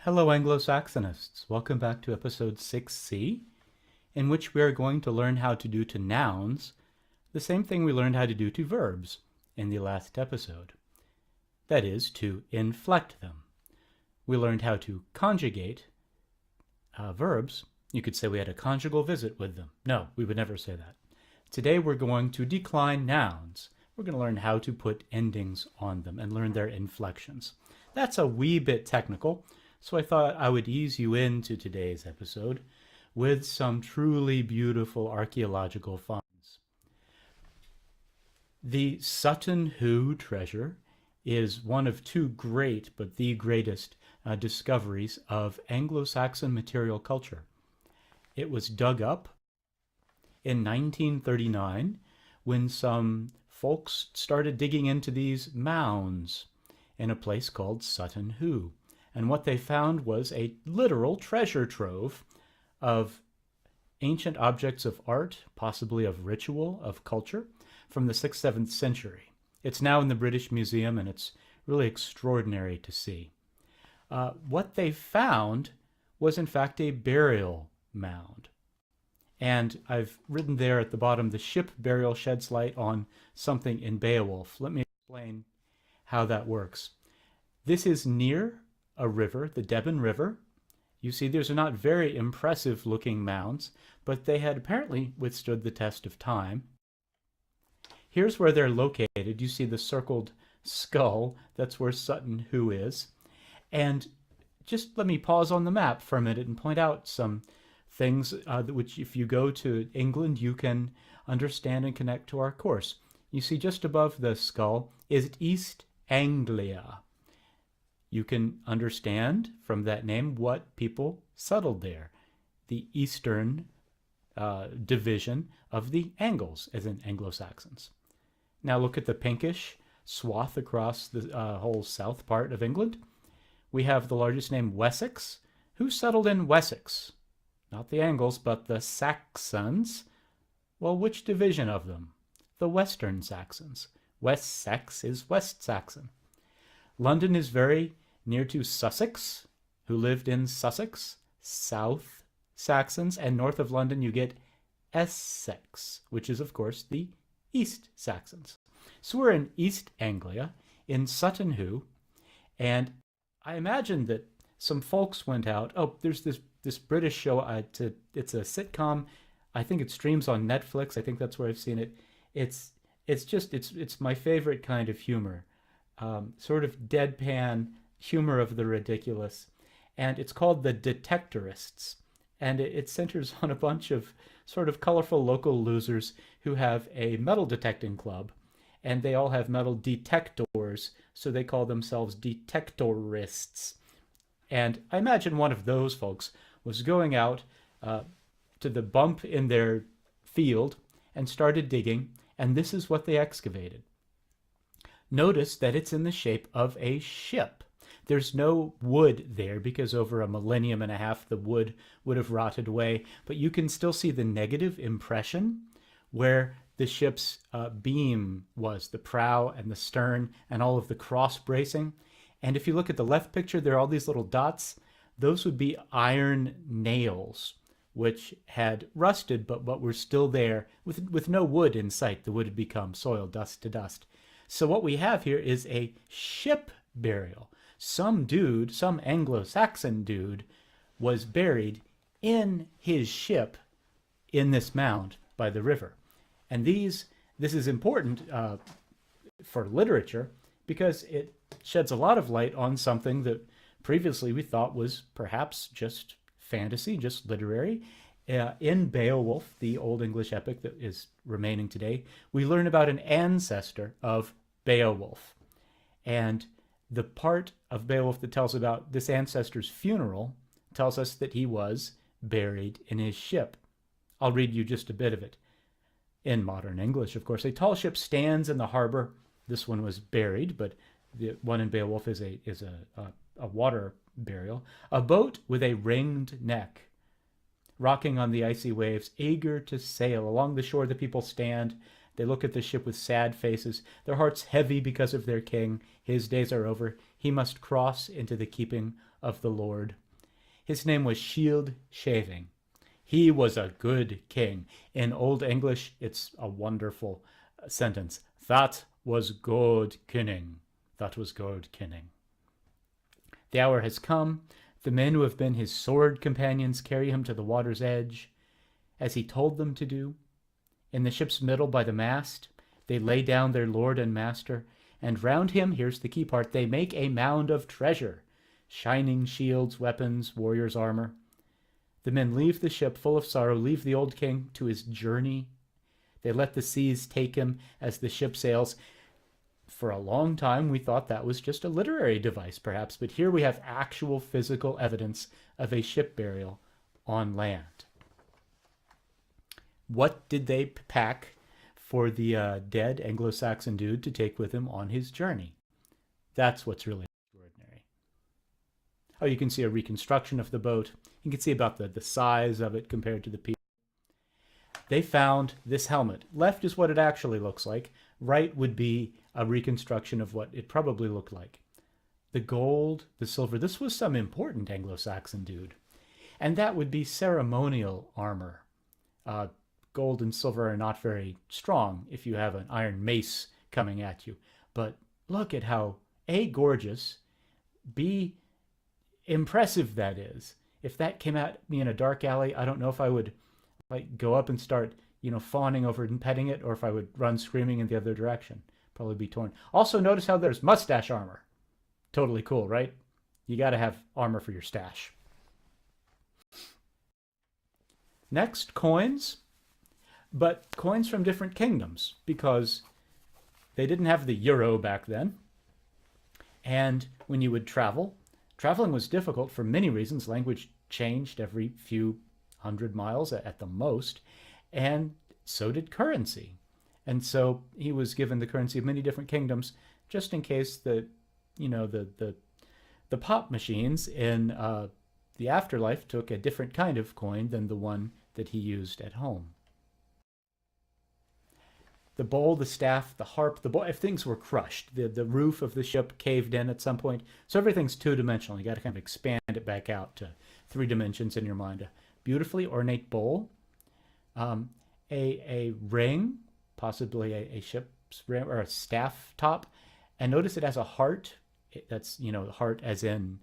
Hello, Anglo-Saxonists. Welcome back to episode 6C, in which we are going to learn how to do to nouns the same thing we learned how to do to verbs in the last episode. That is, to inflect them. We learned how to conjugate verbs. You could say we had a conjugal visit with them. No, we would never say that. Today we're going to decline nouns. We're going to learn how to put endings on them and learn their inflections. That's a wee bit technical, so I thought I would ease you into today's episode with some truly beautiful archaeological finds. The Sutton Hoo treasure is one of two great, but the greatest, discoveries of Anglo-Saxon material culture. It was dug up in 1939 when some folks started digging into these mounds in a place called Sutton Hoo. And what they found was a literal treasure trove of ancient objects of art, possibly of ritual, of culture, from the 6th, 7th century. It's now in the British Museum, and it's really extraordinary to see. What they found was, in fact, a burial mound. And I've written there at the bottom, the ship burial sheds light on something in Beowulf. Let me explain how that works. This is near a river, the Devon River. You see, these are not very impressive looking mounds, but they had apparently withstood the test of time. Here's where they're located. You see the circled skull. That's where Sutton Hoo is. And just let me pause on the map for a minute and point out some things which, if you go to England, you can understand and connect to our course. You see just above the skull is East Anglia. You can understand from that name what people settled there. The eastern division of the Angles, as in Anglo-Saxons. Now look at the pinkish swath across the whole south part of England. We have the largest name, Wessex. Who settled in Wessex? Not the Angles, but the Saxons. Well, which division of them? The Western Saxons. Wessex is West Saxon. London is very near to Sussex, who lived in Sussex, South Saxons, and north of London you get Essex, which is, of course, the East Saxons. So we're in East Anglia, in Sutton Hoo, and I imagine that some folks went out. Oh, there's this British show. It's a sitcom. I think it streams on Netflix. I think that's where I've seen it. It's my favorite kind of humor, sort of deadpan humor of the ridiculous, and it's called The Detectorists, and it centers on a bunch of sort of colorful local losers who have a metal detecting club, and they all have metal detectors, so they call themselves Detectorists. And I imagine one of those folks was going out to the bump in their field and started digging, and this is what they excavated. Notice that it's in the shape of a ship. There's no wood there because over a millennium and a half the wood would have rotted away, but you can still see the negative impression where the ship's beam was, the prow and the stern and all of the cross bracing. And if you look at the left picture, there are all these little dots. Those would be iron nails, which had rusted but were still there with no wood in sight. The wood had become soil, dust to dust. So what we have here is a ship burial. Some dude, some Anglo-Saxon dude, was buried in his ship in this mound by the river. And this is important for literature because it sheds a lot of light on something that previously we thought was perhaps just fantasy, just literary. In Beowulf, the Old English epic that is remaining today, we learn about an ancestor of Beowulf. And the part of Beowulf that tells about this ancestor's funeral tells us that he was buried in his ship. I'll read you just a bit of it. In modern English, of course, a tall ship stands in the harbor. This one was buried, but the one in Beowulf is a water burial. A boat with a ringed neck, rocking on the icy waves, eager to sail. Along the shore the people stand They look at the ship with sad faces, their hearts heavy because of their king. His days are over. He must cross into the keeping of the Lord. His name was Shield Shaving. He was a good king. In Old English, it's a wonderful sentence. That was good kinning. That was good kinning. The hour has come. The men who have been his sword companions carry him to the water's edge, as he told them to do. In the ship's middle by the mast, they lay down their lord and master, and round him, here's the key part, they make a mound of treasure, shining shields, weapons, warriors' armor. The men leave the ship full of sorrow, leave the old king to his journey. They let the seas take him as the ship sails. For a long time, we thought that was just a literary device, perhaps, but here we have actual physical evidence of a ship burial on land. What did they pack for the dead Anglo-Saxon dude to take with him on his journey? That's what's really extraordinary. Oh, you can see a reconstruction of the boat. You can see about the size of it compared to the people. They found this helmet. Left is what it actually looks like. Right would be a reconstruction of what it probably looked like. The gold, the silver, this was some important Anglo-Saxon dude. And that would be ceremonial armor. Gold and silver are not very strong if you have an iron mace coming at you. But look at how, A, gorgeous, B, impressive that is. If that came at me in a dark alley, I don't know if I would go up and start, fawning over it and petting it, or if I would run screaming in the other direction. Probably be torn. Also, notice how there's mustache armor. Totally cool, right? You got to have armor for your stash. Next, coins. But coins from different kingdoms, because they didn't have the euro back then. And when you would travel, traveling was difficult for many reasons. Language changed every few hundred miles at the most, and so did currency. And so he was given the currency of many different kingdoms, just in case the pop machines in the afterlife took a different kind of coin than the one that he used at home. The bowl, the staff, the harp, the bowl, if things were crushed, the roof of the ship caved in at some point. So everything's two-dimensional. You got to kind of expand it back out to 3 dimensions in your mind. A beautifully ornate bowl, a ring, possibly a ship's ring or a staff top, and notice it has a heart. That's, heart as in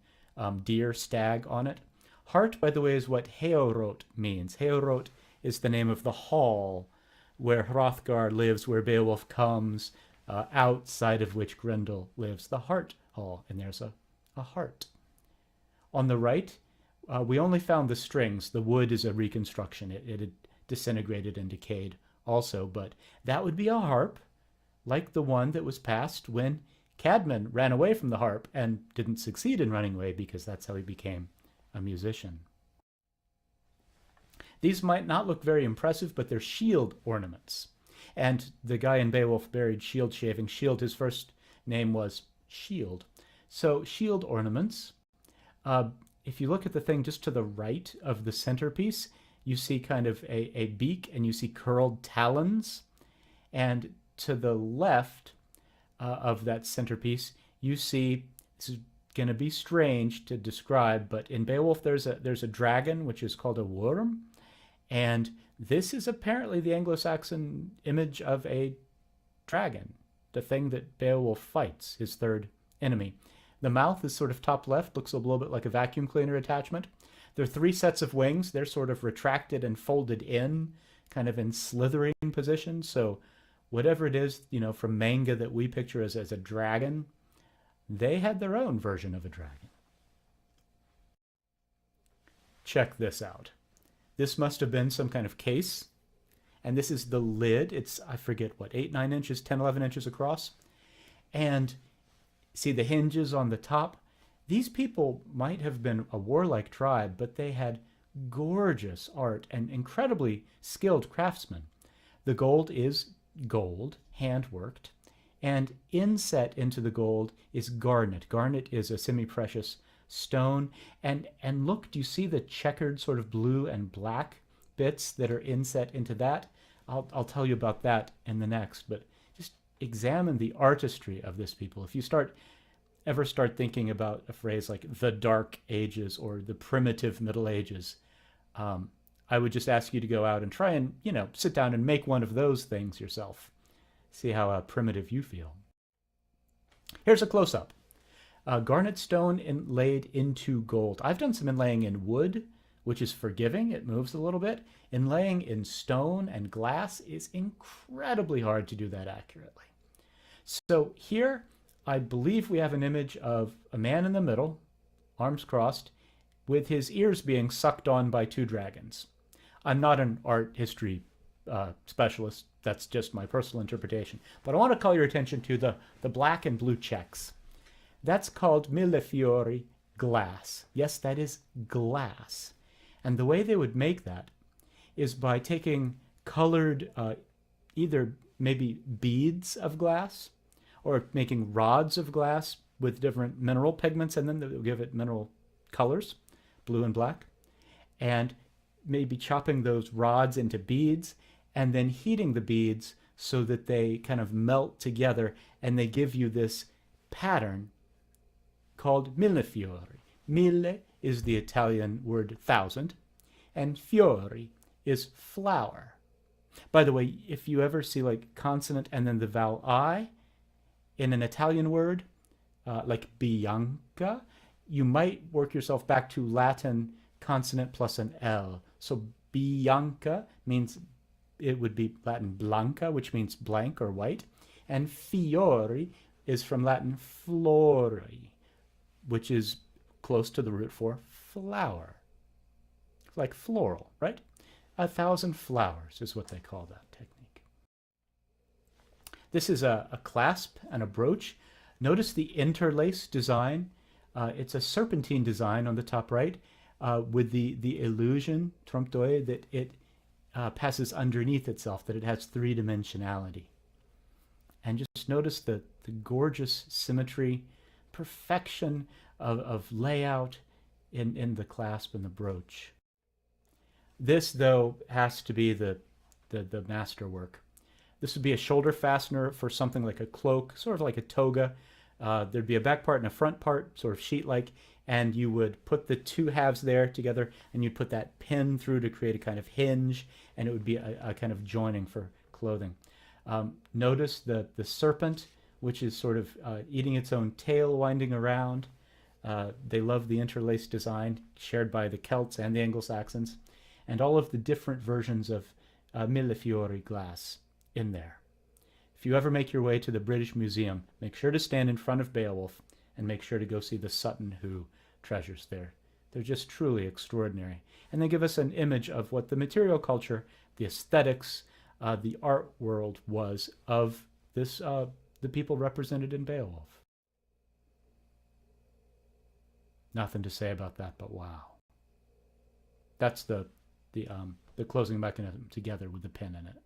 deer, stag on it. Heart, by the way, is what Heorot means. Heorot is the name of the hall where Hrothgar lives, where Beowulf comes, outside of which Grendel lives, the Heart Hall, and there's a heart. On the right, we only found the strings. The wood is a reconstruction. It had disintegrated and decayed also, but that would be a harp, like the one that was passed when Cadman ran away from the harp and didn't succeed in running away, because that's how he became a musician. These might not look very impressive, but they're shield ornaments. And the guy in Beowulf buried Shield Shaving. Shield, his first name was Shield. So shield ornaments, if you look at the thing just to the right of the centerpiece, you see kind of a beak, and you see curled talons. And to the left of that centerpiece, you see, this is going to be strange to describe, but in Beowulf there's a dragon, which is called a worm. And this is apparently the Anglo-Saxon image of a dragon, the thing that Beowulf fights, his third enemy. The mouth is sort of top left, looks a little bit like a vacuum cleaner attachment. There are 3 sets of wings. They're sort of retracted and folded in, kind of in slithering position. So whatever it is, from manga that we picture as a dragon, they had their own version of a dragon. Check this out. This must have been some kind of case. And this is the lid. It's, I forget what, 8, 9 inches, 10, 11 inches across. And see the hinges on the top? These people might have been a warlike tribe, but they had gorgeous art and incredibly skilled craftsmen. The gold is gold, hand-worked. And inset into the gold is garnet. Garnet is a semi-precious stone. And look, do you see the checkered sort of blue and black bits that are inset into that? I'll tell you about that in the next, but just examine the artistry of this people. If you ever start thinking about a phrase like the Dark Ages or the primitive Middle Ages, I would just ask you to go out and try and, sit down and make one of those things yourself. See how primitive you feel. Here's a close-up. Garnet stone inlaid into gold. I've done some inlaying in wood, which is forgiving. It moves a little bit. Inlaying in stone and glass is incredibly hard to do that accurately. So here, I believe we have an image of a man in the middle, arms crossed, with his ears being sucked on by two dragons. I'm not an art history specialist. That's just my personal interpretation. But I want to call your attention to the black and blue checks. That's called millefiori glass. Yes, that is glass. And the way they would make that is by taking colored, either maybe beads of glass or making rods of glass with different mineral pigments, and then they'll give it mineral colors, blue and black, and maybe chopping those rods into beads and then heating the beads so that they kind of melt together and they give you this pattern called millefiori. Mille is the Italian word thousand, and fiori is flower. By the way, if you ever see like consonant and then the vowel I in an Italian word, like bianca, you might work yourself back to Latin consonant plus an L. So bianca means, it would be Latin blanca, which means blank or white. And fiori is from Latin flori, which is close to the root for flower. Like floral, right? 1,000 flowers is what they call that technique. This is a clasp and a brooch. Notice the interlace design. It's a serpentine design on the top right with the illusion, trompe l'oeil, that it passes underneath itself, that it has three-dimensionality. And just notice the gorgeous symmetry, perfection of layout in the clasp and the brooch. This, though, has to be the masterwork. This would be a shoulder fastener for something like a cloak, sort of like a toga. There'd be a back part and a front part, sort of sheet-like, and you would put the two halves there together, and you'd put that pin through to create a kind of hinge, and it would be a kind of joining for clothing. Notice the serpent, which is sort of eating its own tail, winding around. They love the interlaced design shared by the Celts and the Anglo-Saxons, and all of the different versions of millefiori glass in there. If you ever make your way to the British Museum, make sure to stand in front of Beowulf and make sure to go see the Sutton Hoo treasures there. They're just truly extraordinary. And they give us an image of what the material culture, the aesthetics, the art world was of this, the people represented in Beowulf. Nothing to say about that, but wow. That's the closing mechanism together with the pin in it.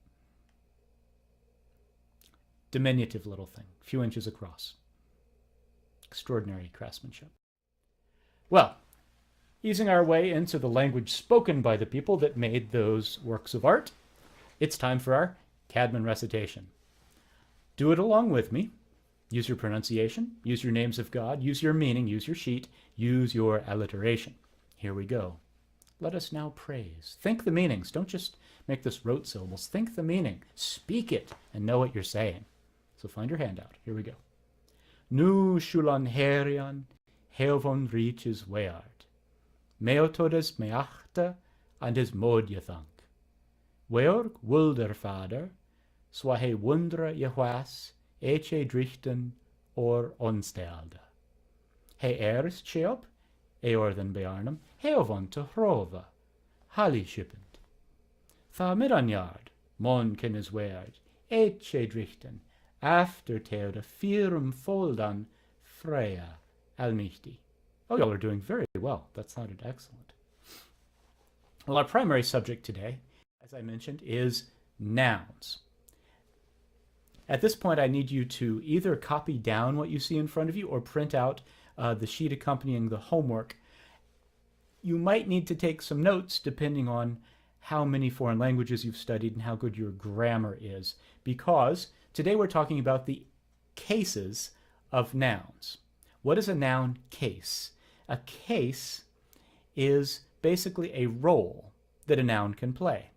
Diminutive little thing, a few inches across. Extraordinary craftsmanship. Well, easing our way into the language spoken by the people that made those works of art, it's time for our Cadman recitation. Do it along with me. Use your pronunciation, use your names of God, use your meaning, use your sheet, use your alliteration. Here we go. Let us now praise. Think the meanings. Don't just make this rote syllables. Think the meaning. Speak it and know what you're saying. So find your handout. Here we go. Nu shulan herian heovon reaches weard. Meotodes meachta and his modjethank. Weorg wulder vader, swahe wundra jehwas, eche drichten or onstelde. He erst cheop, eorden bearnum, heovon te hrova, halli shippend. Thaw midanjard, mon ken is weard, eche drichten, after teode firum foldan, freya almichti. Oh, y'all are doing very well. That sounded excellent. Well, our primary subject today, as I mentioned, is nouns. At this point, I need you to either copy down what you see in front of you or print out the sheet accompanying the homework. You might need to take some notes depending on how many foreign languages you've studied and how good your grammar is, because today we're talking about the cases of nouns. What is a noun case? A case is basically a role that a noun can play.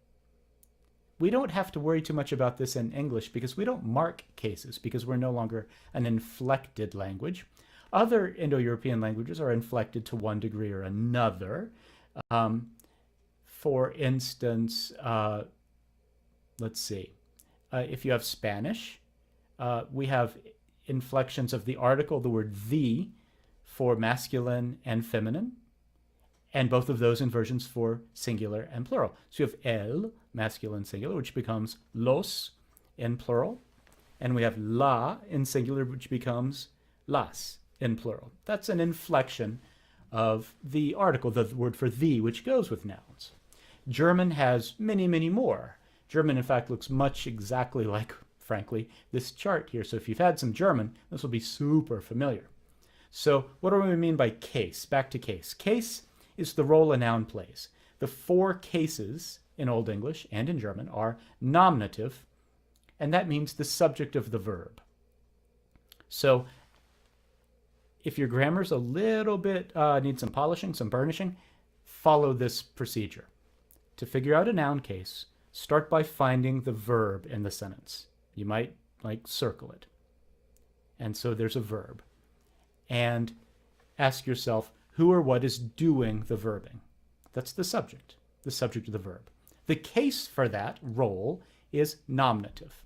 We don't have to worry too much about this in English because we don't mark cases because we're no longer an inflected language. Other Indo-European languages are inflected to one degree or another. For instance, let's see. If you have Spanish, we have inflections of the article, the word the, for masculine and feminine, and both of those inversions for singular and plural. So you have el, masculine singular, which becomes los in plural, and we have la in singular, which becomes las in plural. That's an inflection of the article, the word for the, which goes with nouns. German has many, many more. German, in fact, looks much exactly like, frankly, this chart here. So if you've had some German, this will be super familiar. So what do we mean by case? Back to case. Case is the role a noun plays. The four cases in Old English and in German are nominative, and that means the subject of the verb. So if your grammar's a little bit, needs some polishing, some burnishing, follow this procedure. To figure out a noun case, start by finding the verb in the sentence. You might circle it. And so there's a verb. And ask yourself, who or what is doing the verbing? That's the subject of the verb. The case for that role is nominative,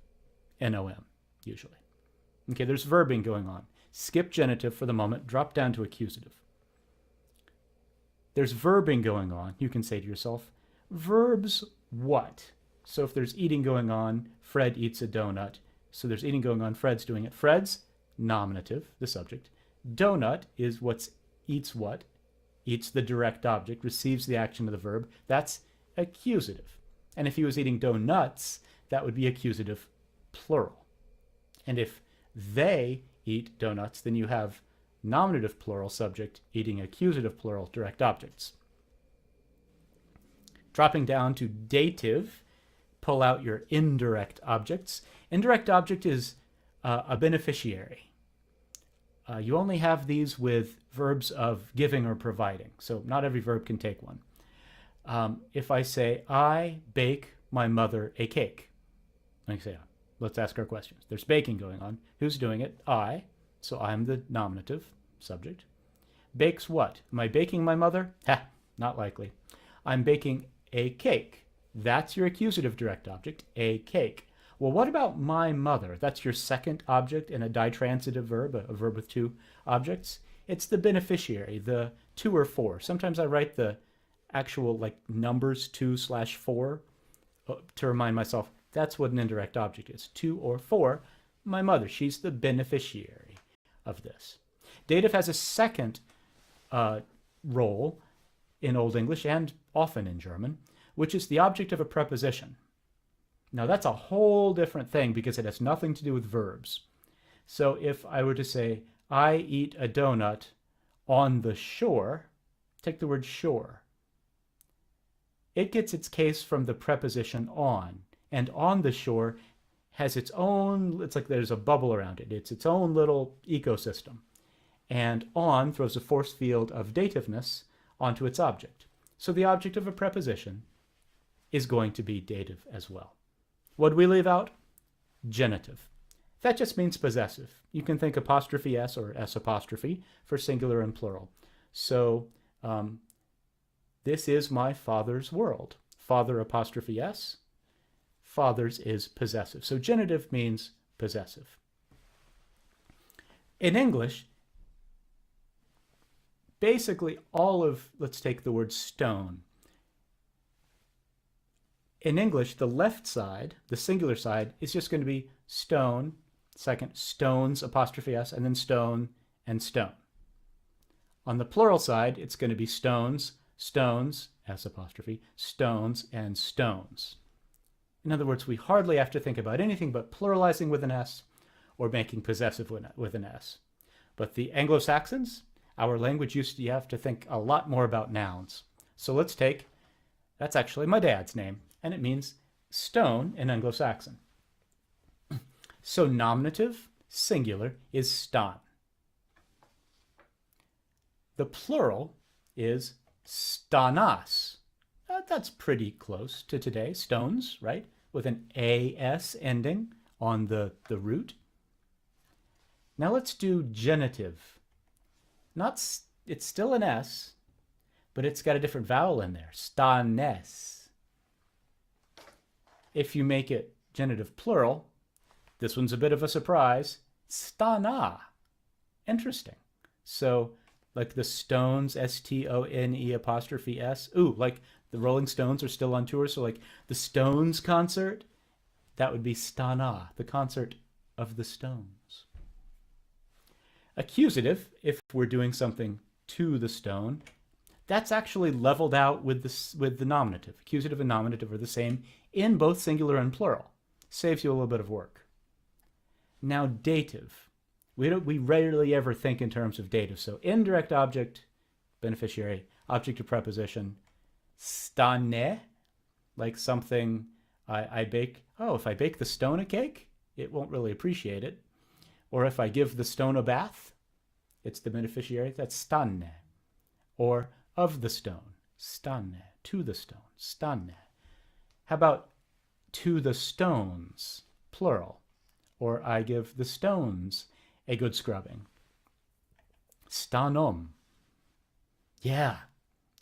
N-O-M, usually. Okay, there's verbing going on. Skip genitive for the moment, drop down to accusative. There's verbing going on. You can say to yourself, verbs what? So if there's eating going on, Fred eats a donut. So there's eating going on, Fred's doing it. Fred's nominative, the subject. Donut is eats what? Eats the direct object, receives the action of the verb. That's accusative. And if he was eating donuts, that would be accusative plural. And if they eat donuts, then you have nominative plural subject eating accusative plural direct objects. Dropping down to dative, pull out your indirect objects. Indirect object is a beneficiary. You only have these with verbs of giving or providing, so not every verb can take one. If I say, I bake my mother a cake, like say, let's ask our questions. There's baking going on. Who's doing it? I. So I'm the nominative subject. Bakes what? Am I baking my mother? Ha, not likely. I'm baking a cake. That's your accusative direct object, a cake. Well, what about my mother? That's your second object in a ditransitive verb, a verb with two objects. It's the beneficiary, the 2 or 4. Sometimes I write the actual numbers 2/4 to remind myself that's what an indirect object is. 2 or 4, my mother, she's the beneficiary of this. Dative has a second role in Old English and often in German, which is the object of a preposition. Now that's a whole different thing because it has nothing to do with verbs. So if I were to say, I eat a donut on the shore, take the word shore. It gets its case from the preposition on, and on the shore has its own, it's like there's a bubble around it. It's its own little ecosystem. And on throws a force field of dativeness onto its object. So the object of a preposition is going to be dative as well. What do we leave out? Genitive. That just means possessive. You can think apostrophe s or s apostrophe for singular and plural. So this is my father's world. Father apostrophe s. Father's is possessive. So genitive means possessive. In English, basically all of, let's take the word stone. In English, the left side, the singular side, is just going to be stone, second, stones, apostrophe s, and then stone and stone. On the plural side, it's going to be stones, stones, s apostrophe, stones, and stones. In other words, we hardly have to think about anything but pluralizing with an s or making possessive with an s. But the Anglo-Saxons, our language used to have to think a lot more about nouns. So let's take That's actually my dad's name, and it means stone in Anglo-Saxon. So nominative, singular, is stan. The plural is stanas. That's pretty close to today. Stones, right? With an AS ending on the root. Now let's do genitive. It's still an S, but it's got a different vowel in there. Stanes. If you make it genitive plural, this one's a bit of a surprise. Stana. Interesting. So, like the Stones, STONE''S. Ooh, like the Rolling Stones are still on tour, so like the Stones concert, that would be Stana, the concert of the Stones. Accusative, if we're doing something to the stone, that's actually leveled out with the nominative. Accusative and nominative are the same in both singular and plural. Saves you a little bit of work. Now dative. We rarely ever think in terms of dative. So indirect object, beneficiary, object of preposition, stane, like something I bake. Oh, if I bake the stone a cake, it won't really appreciate it. Or if I give the stone a bath, it's the beneficiary, that's stane. Or of the stone, stane, to the stone, stane. How about to the stones, plural? Or I give the stones a good scrubbing. Stanom. Yeah,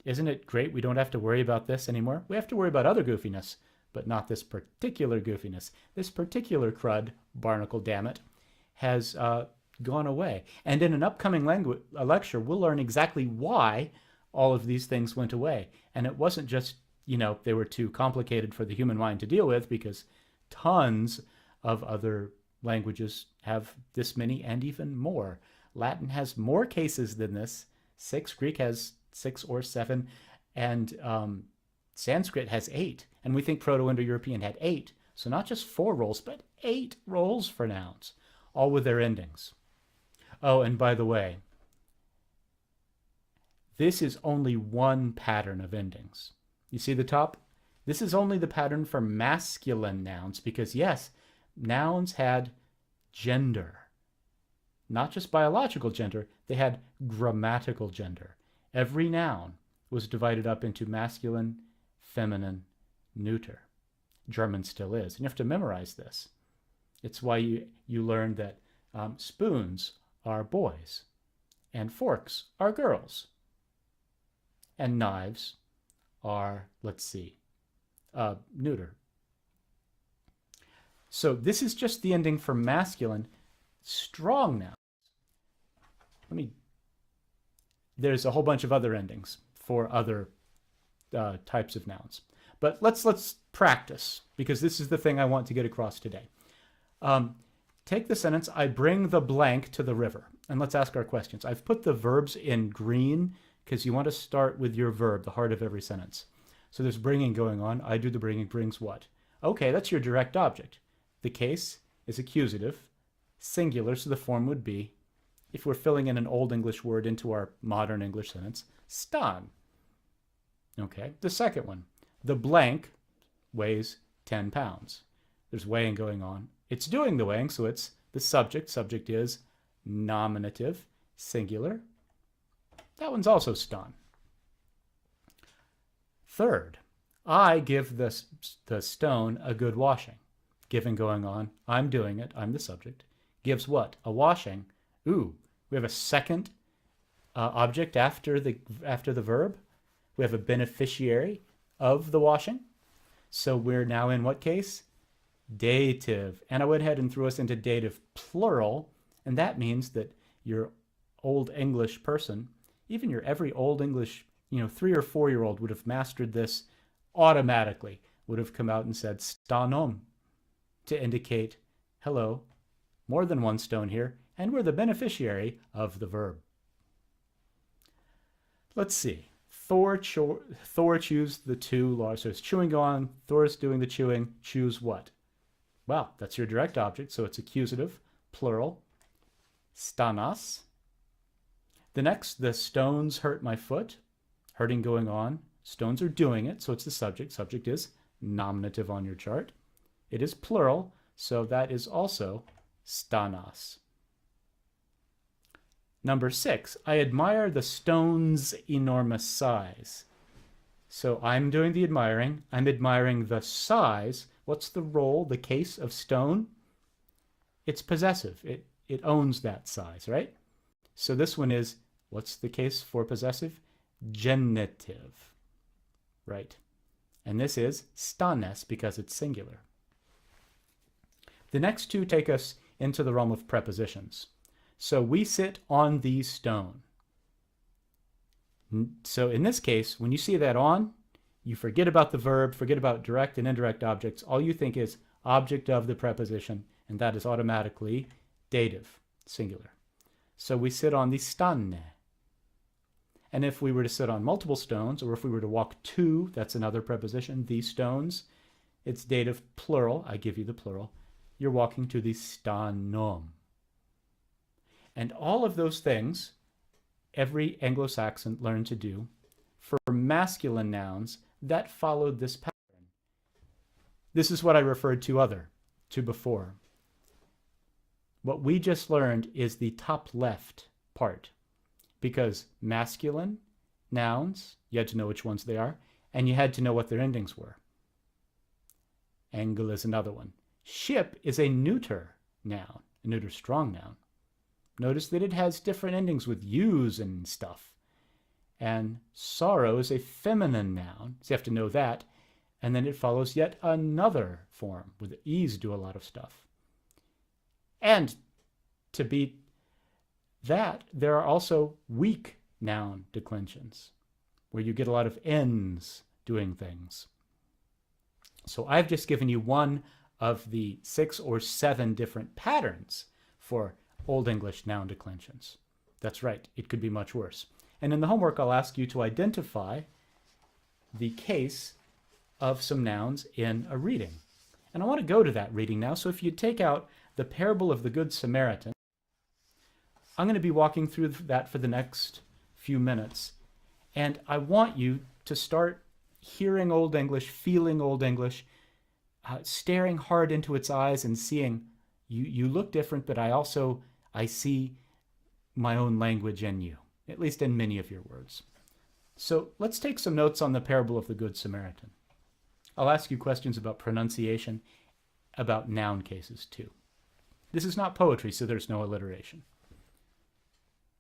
isn't it great we don't have to worry about this anymore? We have to worry about other goofiness, but not this particular goofiness. This particular crud, barnacle damn it, has gone away. And in an upcoming lecture, we'll learn exactly why all of these things went away. And it wasn't just, they were too complicated for the human mind to deal with, because tons of other languages have this many and even more. Latin has more cases than this. 6. Greek has 6 or 7. And Sanskrit has 8. And we think Proto-Indo-European had 8. So not just 4 roles, but 8 roles for nouns, all with their endings. Oh, and by the way, this is only one pattern of endings. You see the top? This is only the pattern for masculine nouns, because yes, nouns had gender. Not just biological gender, they had grammatical gender. Every noun was divided up into masculine, feminine, neuter. German still is. And you have to memorize this. It's why you learn that spoons are boys, and forks are girls, and knives are, neuter. So this is just the ending for masculine. Strong nouns. There's a whole bunch of other endings for other types of nouns. But let's practice, because this is the thing I want to get across today. Take the sentence, I bring the blank to the river. And let's ask our questions. I've put the verbs in green because you want to start with your verb, the heart of every sentence. So there's bringing going on. I do the bringing. Brings what? Okay, that's your direct object. The case is accusative, singular, so the form would be, if we're filling in an Old English word into our modern English sentence, stan. Okay, the second one. The blank weighs 10 pounds. There's weighing going on. It's doing the weighing, so it's the subject. Subject is nominative, singular. That one's also stan. Third, I give the stone a good washing. Giving going on. I'm doing it. I'm the subject. Gives what? A washing. Ooh, we have a second object after the verb. We have a beneficiary of the washing. So we're now in what case? Dative. And I went ahead and threw us into dative plural, and that means that your Old English person, even your every Old English, 3 or 4-year-old would have mastered this automatically, would have come out and said stanom to indicate, hello, more than one stone here, and we're the beneficiary of the verb. Let's see. Thor chews the 2 large. So it's chewing go on. Thor's doing the chewing. Chews what? Well, that's your direct object, so it's accusative, plural, stanas. The next, the stones hurt my foot. Hurting going on. Stones are doing it, so it's the subject. Subject is nominative on your chart. It is plural, so that is also stanas. Number 6, I admire the stone's enormous size. So I'm doing the admiring. I'm admiring the size. What's the role, the case of stone? It's possessive. It owns that size, right? So this one is, what's the case for possessive? Genitive, right? And this is stanes because it's singular. The next two take us into the realm of prepositions. So we sit on the stone. So in this case, when you see that on, you forget about the verb, forget about direct and indirect objects. All you think is object of the preposition, and that is automatically dative, singular. So we sit on the stane. And if we were to sit on multiple stones, or if we were to walk to, that's another preposition, these stones, it's dative plural. I give you the plural. You're walking to the stanom. And all of those things, every Anglo-Saxon learned to do for masculine nouns that followed this pattern. This is what I referred to before. What we just learned is the top left part, because masculine nouns, you had to know which ones they are, and you had to know what their endings were. Angle is another one. Ship is a neuter noun, a neuter strong noun. Notice that it has different endings with U's and stuff. And sorrow is a feminine noun, so you have to know that. And then it follows yet another form with E's do a lot of stuff. And to beat that, there are also weak noun declensions, where you get a lot of N's doing things. So I've just given you one of the 6 or 7 different patterns for Old English noun declensions. That's right, it could be much worse. And in the homework, I'll ask you to identify the case of some nouns in a reading. And I want to go to that reading now, so if you take out the parable of the Good Samaritan, I'm going to be walking through that for the next few minutes. And I want you to start hearing Old English, feeling Old English, staring hard into its eyes and seeing you look different, but I see my own language in you, at least in many of your words. So let's take some notes on the parable of the Good Samaritan. I'll ask you questions about pronunciation, about noun cases too. This is not poetry, so there's no alliteration.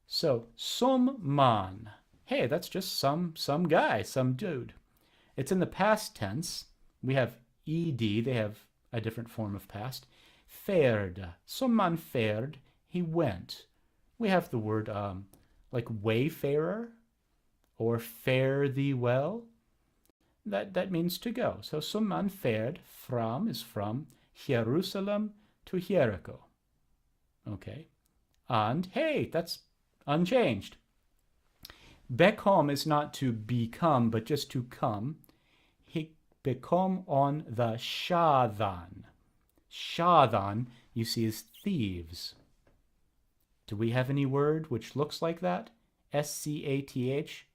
So, some man. Hey, that's just some guy, some dude. It's in the past tense. We have ed, they have a different form of past. Fared, some man fared, he went. We have the word like wayfarer or fare thee well. That means to go. So some man fared is from Jerusalem to Jericho. Okay. And hey, that's unchanged. Become is not to become, but just to come. He become on the Shadhan. Shadhan, you see, is thieves. Do we have any word which looks like that? S-C-A-T-H?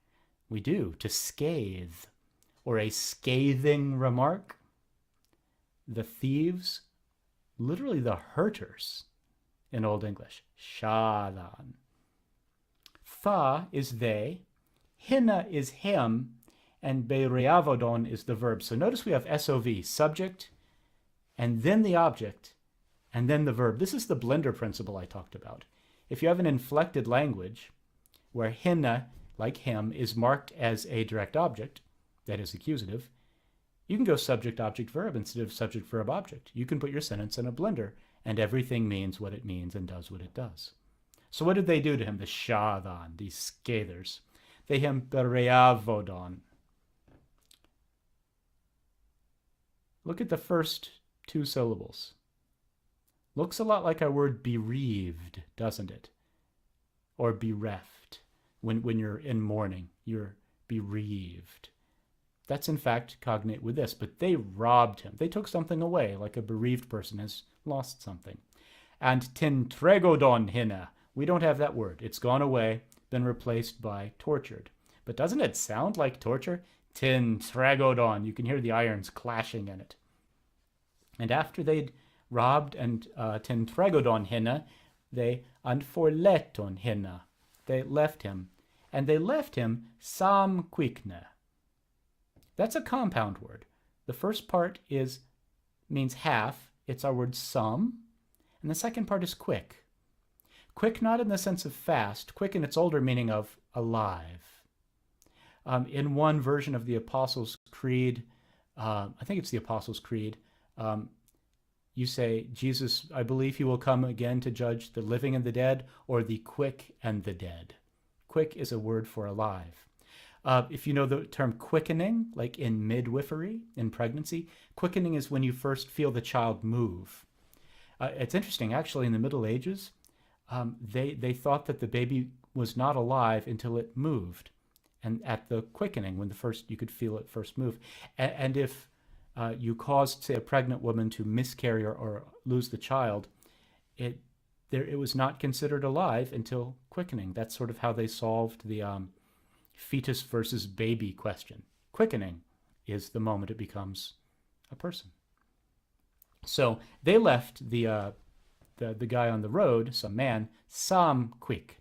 We do, to scathe, or a scathing remark. The thieves, literally the hurters in Old English. Shadhan. Thaw is they, hinna is him, and bereavodon is the verb. So notice we have SOV, subject, and then the object, and then the verb. This is the blender principle I talked about. If you have an inflected language where hinna, like him, is marked as a direct object, that is accusative, you can go subject, object, verb instead of subject, verb, object. You can put your sentence in a blender, and everything means what it means and does what it does. So what did they do to him, the Shadhan, these scathers? They him bereavodon. Look at the first 2 syllables. Looks a lot like our word bereaved, doesn't it? Or bereft. When you're in mourning, you're bereaved. That's in fact cognate with this, but they robbed him. They took something away, like a bereaved person has lost something. And tintregodon hinna. We don't have that word. It's gone away, been replaced by tortured. But doesn't it sound like torture? Tin tragodon. You can hear the irons clashing in it. And after they'd robbed and tin tragodon hinna, they anforleton hinna. They left him. And they left him sam quickna. That's a compound word. The first part means half. It's our word some. And the second part is quick. Quick not in the sense of fast, quick in its older meaning of alive. In one version of the Apostles' Creed, I think it's the Apostles' Creed, you say, Jesus, I believe he will come again to judge the living and the dead, or the quick and the dead. Quick is a word for alive. If you know the term quickening, like in midwifery, in pregnancy, quickening is when you first feel the child move. It's interesting, actually, in the Middle Ages, they thought that the baby was not alive until it moved, and at the quickening, when you could feel it first move. And if you caused, say, a pregnant woman to miscarry or lose the child, it was not considered alive until quickening. That's sort of how they solved the fetus versus baby question. Quickening is the moment it becomes a person. So they left the guy on the road, some man, some quick.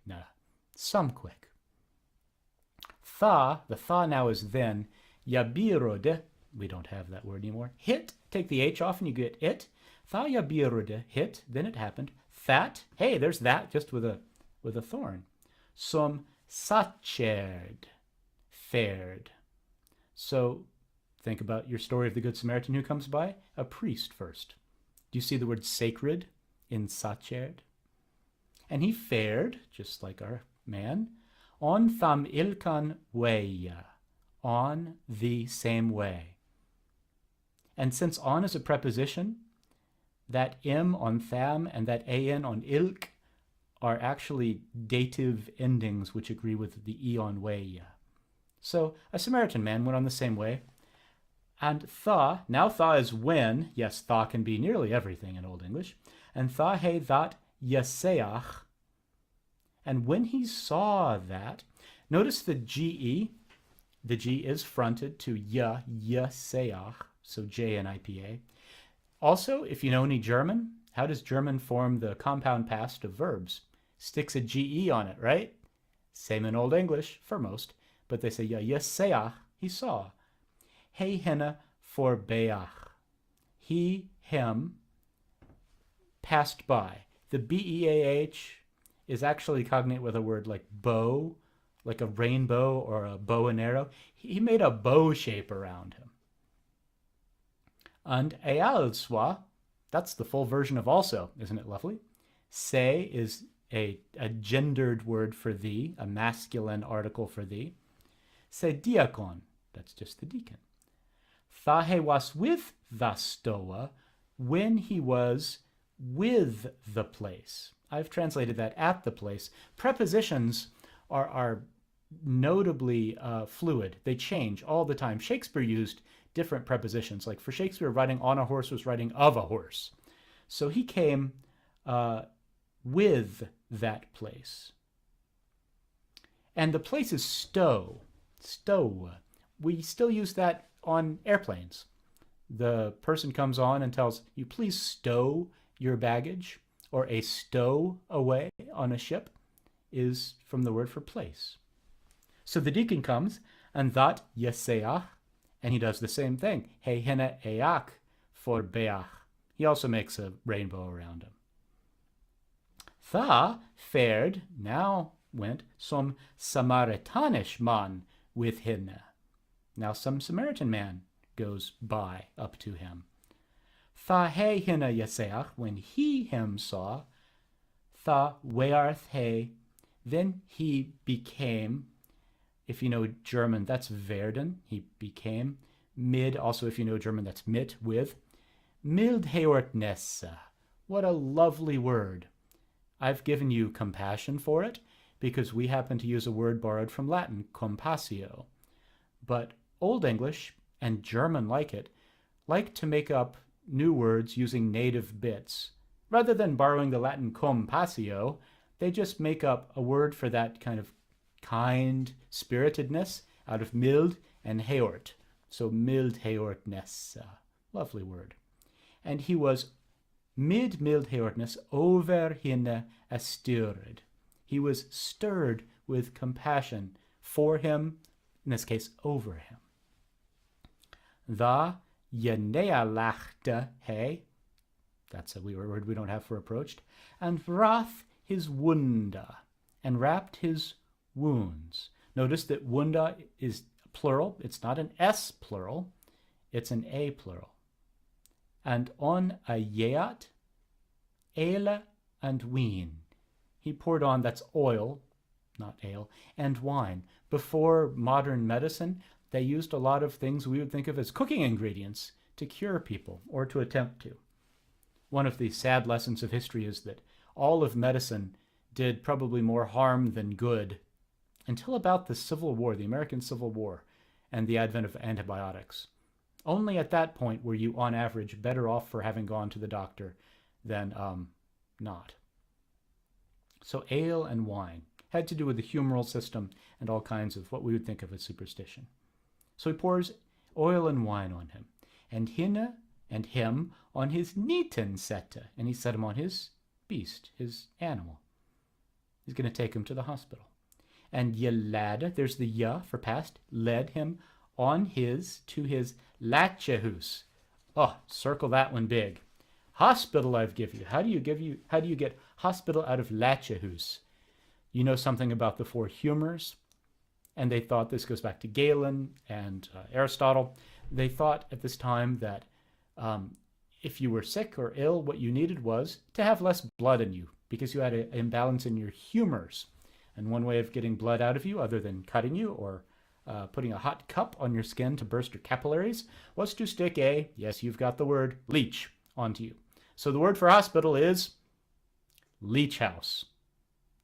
Thaw, the thaw now is then, yabirode, we don't have that word anymore. Hit, take the H off and you get it. Thaw yabirode, hit, then it happened. That, hey, there's that, just with a thorn. Som satcherd, fared. So think about your story of the Good Samaritan who comes by. A priest first. Do you see the word sacred in satcherd? And he fared, just like our man, on tham ilkan weya, on the same way. And since on is a preposition, that im on tham and that an on ilk are actually dative endings which agree with the e on weya. So a Samaritan man went on the same way. And thaw, now thaw is when, yes, thaw can be nearly everything in Old English, and thaw he that yaseach, and when he saw that, notice the G is fronted to yaseach, so J in IPA. Also, if you know any German, how does German form the compound past of verbs? Sticks a GE on it, right? Same in Old English, for most, but they say yaseach, he saw. He hinna for beach. He, him, passed by. The B-E-A-H is actually cognate with a word like bow, like a rainbow or a bow and arrow. He made a bow shape around him. And ealswa, that's the full version of also, isn't it lovely? Se is a gendered word for thee, a masculine article for thee. Se diakon, that's just the deacon. Thahe was with the stoa when he was with the place. I've translated that at the place. Prepositions are notably fluid. They change all the time. Shakespeare used different prepositions. Like for Shakespeare, riding on a horse was riding of a horse. So he came with that place. And the place is stow. Stow. We still use that on airplanes. The person comes on and tells you, please stow your baggage, or a stow away on a ship is from the word for place. So the deacon comes, and that yeseach, and he does the same thing. He hina each for beach. He also makes a rainbow around him. Tha fared, now went, some Samaritanish man with him. Now some Samaritan man goes by up to him. Tha he hina yeseach, when he him saw, tha wearth he, then he became, if you know German, that's werden, he became. Mid, also if you know German, that's mit, with. Mild heortnessa, what a lovely word. I've given you compassion for it, because we happen to use a word borrowed from Latin, compassio. But Old English, and German like it, like to make up new words using native bits. Rather than borrowing the Latin compassio, they just make up a word for that kind of kind spiritedness out of mild and heort. So mild heortness, lovely word. And he was mild heortness over hinne asturd. He was stirred with compassion for him, in this case, over him. Thaw yenealachte he, that's a weird word we don't have for approached, and wrath his wunda, and wrapped his wounds. Notice that wunda is plural. It's not an S plural. It's an A plural. And on a yeat, ale and ween. He poured on, that's oil, not ale, and wine. Before modern medicine, they used a lot of things we would think of as cooking ingredients to cure people, or to attempt to. One of the sad lessons of history is that all of medicine did probably more harm than good until about the Civil War, the American Civil War, and the advent of antibiotics. Only at that point were you, on average, better off for having gone to the doctor than not. So ale and wine had to do with the humoral system and all kinds of what we would think of as superstition. So he pours oil and wine on him, and hinne and him on his nieten sette, and he set him on his beast, his animal. He's going to take him to the hospital. And ye lad, there's the ya for past, led him on to his latchehus. Oh, circle that one big. Hospital I've give you. How do you get hospital out of latchehus? You know something about the four humors, and they thought, this goes back to Galen and Aristotle, they thought at this time that if you were sick or ill, what you needed was to have less blood in you, because you had an imbalance in your humors. And one way of getting blood out of you, other than cutting you or putting a hot cup on your skin to burst your capillaries, was to stick a, yes, you've got the word, leech onto you. So the word for hospital is leech house.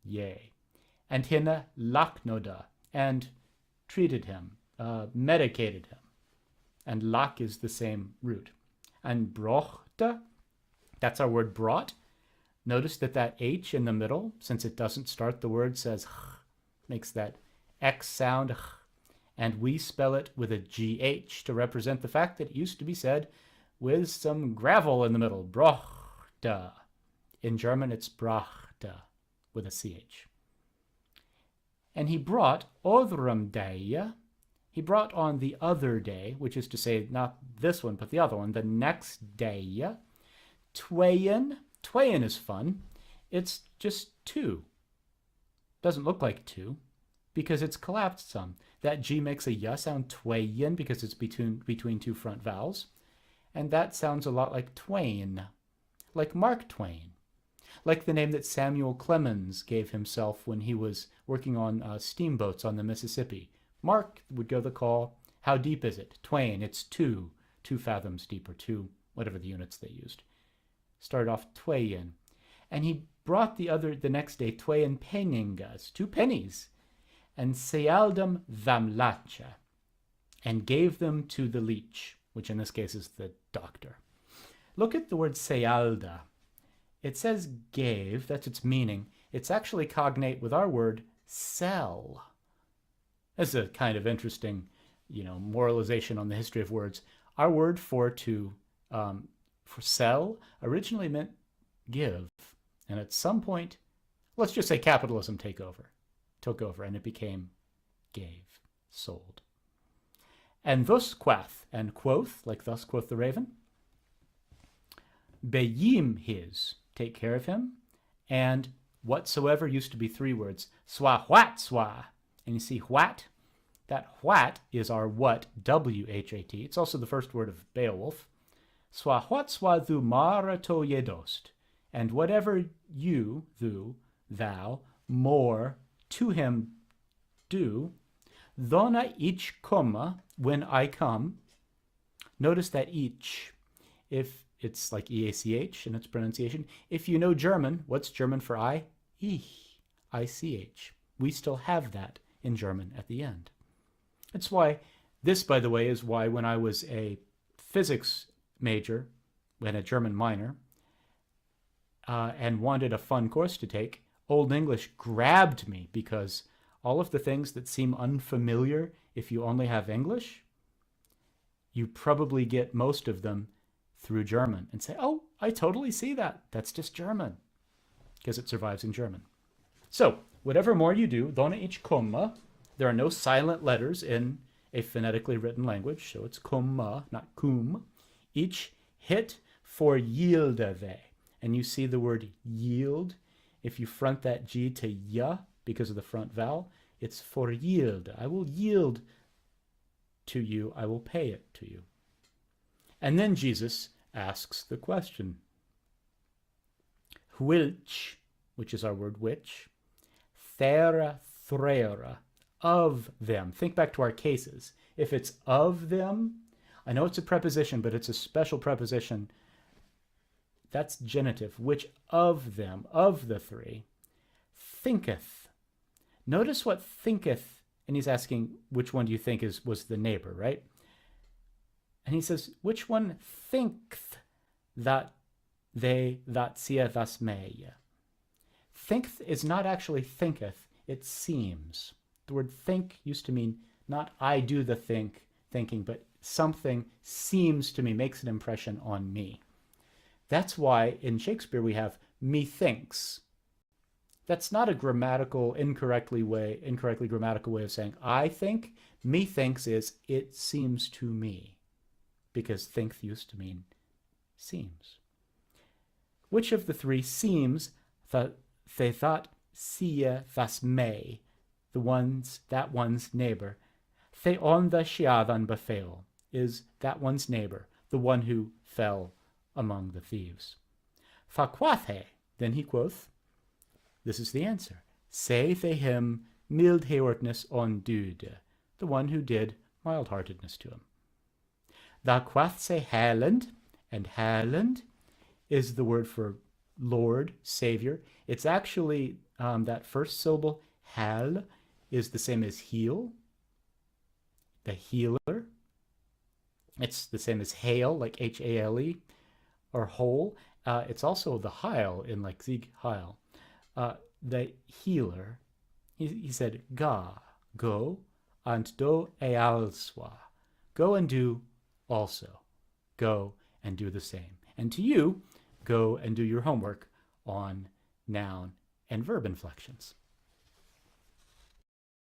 Yay. And hinne laknoda, and treated him, medicated him. And lak is the same root. And brochte, that's our word brought. Notice that H in the middle, since it doesn't start the word, says ch, makes that X sound, ch, and we spell it with a GH to represent the fact that it used to be said with some gravel in the middle, brochte. In German, it's brachte, with a CH. And he brought othrem day, he brought on the other day, which is to say not this one, but the other one, the next day, Twain. Twain is fun. It's just two. Doesn't look like two because it's collapsed some. That G makes a y sound, Twain, because it's between two front vowels. And that sounds a lot like Twain, like Mark Twain, like the name that Samuel Clemens gave himself when he was working on steamboats on the Mississippi. Mark would go the call, how deep is it? Twain, it's 2 fathoms deep, or 2, whatever the units they used. Started off Twain. And he brought the next day, Twain penningas, 2 pennies, and sealdum vamlacha, and gave them to the leech, which in this case is the doctor. Look at the word sealda. It says gave, that's its meaning. It's actually cognate with our word sell. That's a kind of interesting, moralization on the history of words. Our word for sell originally meant give. And at some point, let's just say capitalism took over, and it became gave, sold. And thus quath, and quoth, like thus quoth the raven, beyim his, take care of him, and whatsoever used to be 3 words, swa what swa. And you see what? That what is our what, W-H-A-T. It's also the first word of Beowulf. Swa what swa thu marato yedost. And whatever you, thou, more to him do, dona ich komme, when I come. Notice that each, if it's like E-A-C-H in its pronunciation. If you know German, what's German for I? Ich, I-C-H. We still have that in German at the end. That's why, this, by the way, is why when I was a physics major and a German minor, and wanted a fun course to take, Old English grabbed me, because all of the things that seem unfamiliar if you only have English, you probably get most of them through German and say, oh, I totally see that. That's just German, because it survives in German. So whatever more you do, donne ich komme, there are no silent letters in a phonetically written language, so it's komme, not cum. Ich hit for yielde we. And you see the word yield. If you front that G to ya because of the front vowel, it's for yield. I will yield to you. I will pay it to you. And then Jesus asks the question. Which is our word which, thera threra, of them. Think back to our cases. If it's of them, I know it's a preposition, but it's a special preposition. That's genitive. Which of them, of the three, thinketh. Notice what thinketh, and he's asking which one do you think was the neighbor, right? And he says, which one thinketh that they that seeth us may? Thinketh is not actually thinketh, it seems. The word think used to mean not I do the thinking, but something seems to me, makes an impression on me. That's why in Shakespeare we have methinks. That's not a incorrectly grammatical way of saying I think. Methinks is it seems to me, because think used to mean seems. Which of the three seems that they thought sie was may, that one's neighbor. They on the shiavan befell is that one's neighbor, the one who fell among the thieves. Fa quath he, then he quoth, this is the answer. Say they him mildheortness on dude, the one who did mild-heartedness to him. Tha quath say Herland, and Herland is the word for Lord, Savior. It's actually that first syllable, hal, is the same as heal, the healer. It's the same as hail, like H-A-L-E, or whole. It's also the heil in like Sieg Heil. The healer, he said, go, and do ealswa. Go and do also. Go and do the same. And to you, go and do your homework on noun and verb inflections.